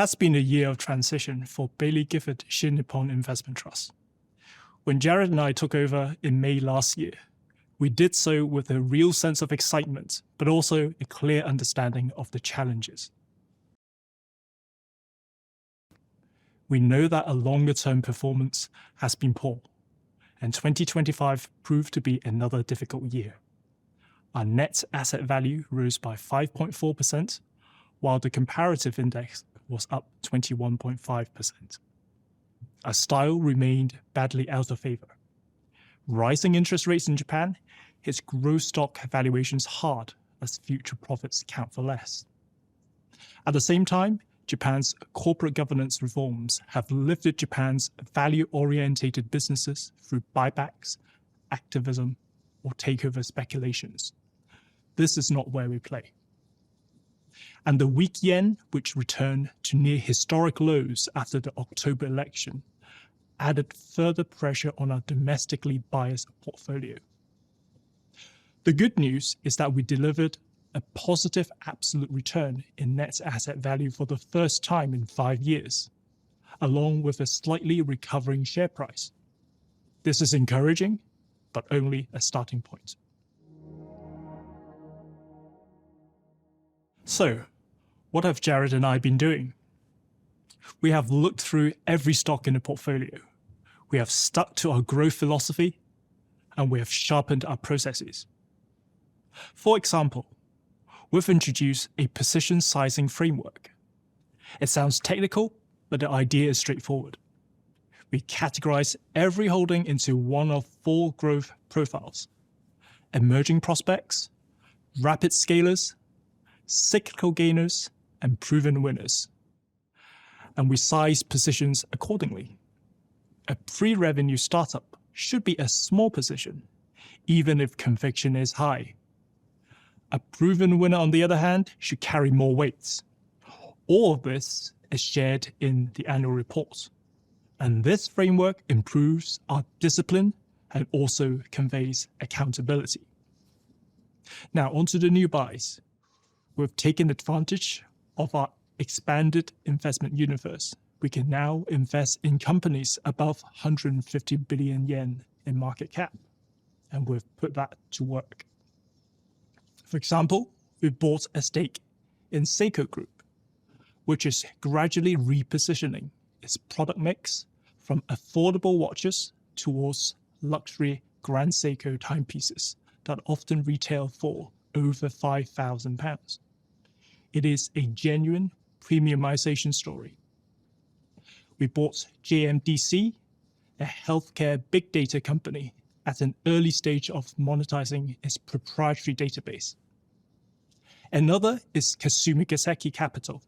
has been a year of transition for Baillie Gifford Shin Nippon Investment Trust. When Jared and I took over in May last year, we did so with a real sense of excitement, but also a clear understanding of the challenges. We know that a longer-term performance has been poor, and 2025 proved to be another difficult year. Our net asset value rose by 5.4%, while the comparative index was up 21.5%. Our style remained badly out of favor. Rising interest rates in Japan hits growth stock valuations hard as future profits count for less. At the same time, Japan's corporate governance reforms have lifted Japan's value-orientated businesses through buybacks, activism, or takeover speculations. This is not where we play. And the weak yen, which returned to near historic lows after the October election, added further pressure on our domestically biased portfolio. The good news is that we delivered a positive absolute return in net asset value for the first time in 5 years, along with a slightly recovering share price. This is encouraging, but only a starting point. So, what have Jared and I been doing? We have looked through every stock in the portfolio. We have stuck to our growth philosophy, and we have sharpened our processes. For example, we've introduced a position sizing framework. It sounds technical, but the idea is straightforward. We categorize every holding into one of 4 growth profiles: emerging prospects, rapid scalers, cyclical gainers, and proven winners. And we size positions accordingly. A pre-revenue startup should be a small position, even if conviction is high. A proven winner, on the other hand, should carry more weights. All of this is shared in the annual report. And this framework improves our discipline and also conveys accountability. Now, onto the new buys. We've taken advantage of our expanded investment universe. We can now invest in companies above 150 billion yen in market cap, and we've put that to work. For example, we bought a stake in Seiko Group, which is gradually repositioning its product mix from affordable watches towards luxury Grand Seiko timepieces that often retail for over £5,000. It is a genuine premiumization story. We bought JMDC, a healthcare big data company, at an early stage of monetizing its proprietary database. Another is Kasumi Gaseki Capital,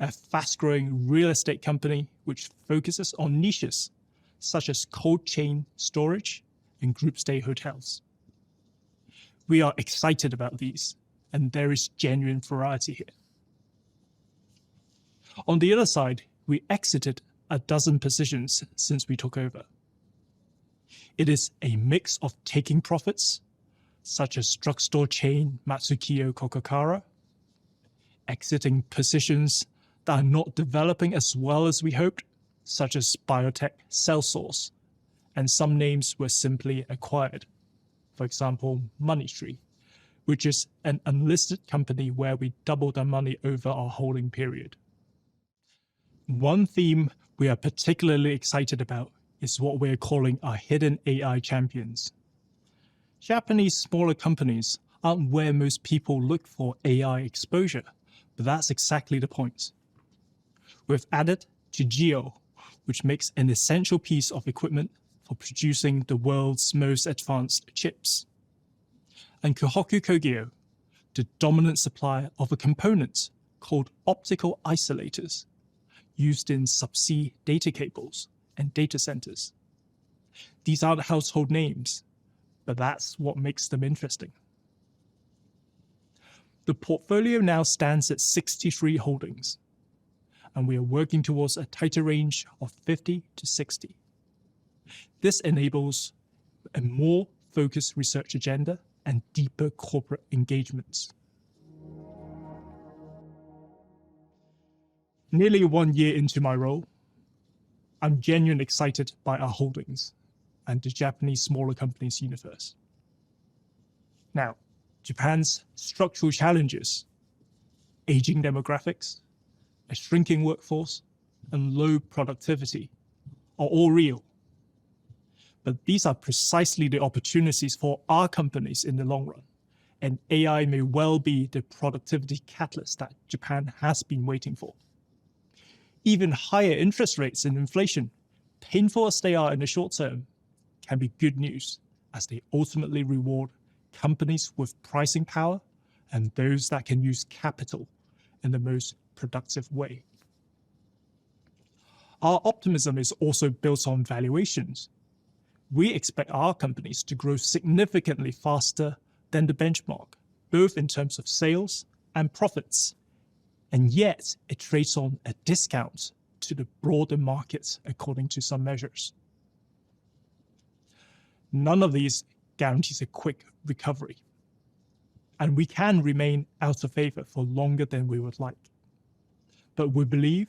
a fast-growing real estate company which focuses on niches such as cold chain storage and group stay hotels. We are excited about these, and there is genuine variety here. On the other side, we exited a dozen positions since we took over. It is a mix of taking profits, such as drugstore chain Matsukiyo Kokokara, exiting positions that are not developing as well as we hoped, such as biotech CellSource, and some names were simply acquired. For example, MoneyTree, which is an unlisted company where we doubled our money over our holding period. One theme we are particularly excited about is what we're calling our hidden AI champions. Japanese smaller companies aren't where most people look for AI exposure, but that's exactly the point. We've added Chijio, which makes an essential piece of equipment for producing the world's most advanced chips, and Kohoku Kogyo, the dominant supplier of a component called optical isolators, used in subsea data cables and data centers. These aren't household names, but that's what makes them interesting. The portfolio now stands at 63 holdings, and we are working towards a tighter range of 50 to 60. This enables a more focused research agenda and deeper corporate engagements. Nearly 1 year into my role, I'm genuinely excited by our holdings and the Japanese smaller companies universe. Now, Japan's structural challenges, aging demographics, a shrinking workforce, and low productivity are all real. But these are precisely the opportunities for our companies in the long run, and AI may well be the productivity catalyst that Japan has been waiting for. Even higher interest rates and inflation, painful as they are in the short term, can be good news as they ultimately reward companies with pricing power and those that can use capital in the most productive way. Our optimism is also built on valuations. We expect our companies to grow significantly faster than the benchmark, both in terms of sales and profits. And yet, it trades on a discount to the broader market, according to some measures. None of these guarantees a quick recovery, and we can remain out of favor for longer than we would like. But we believe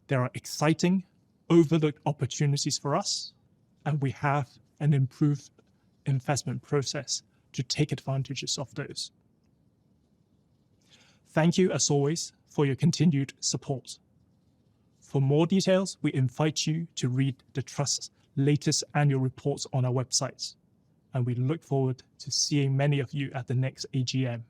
there are exciting, overlooked opportunities for us, and we have an improved investment process to take advantages of those. Thank you, as always, for your continued support. For more details, we invite you to read the Trust's latest annual reports on our website, and we look forward to seeing many of you at the next AGM.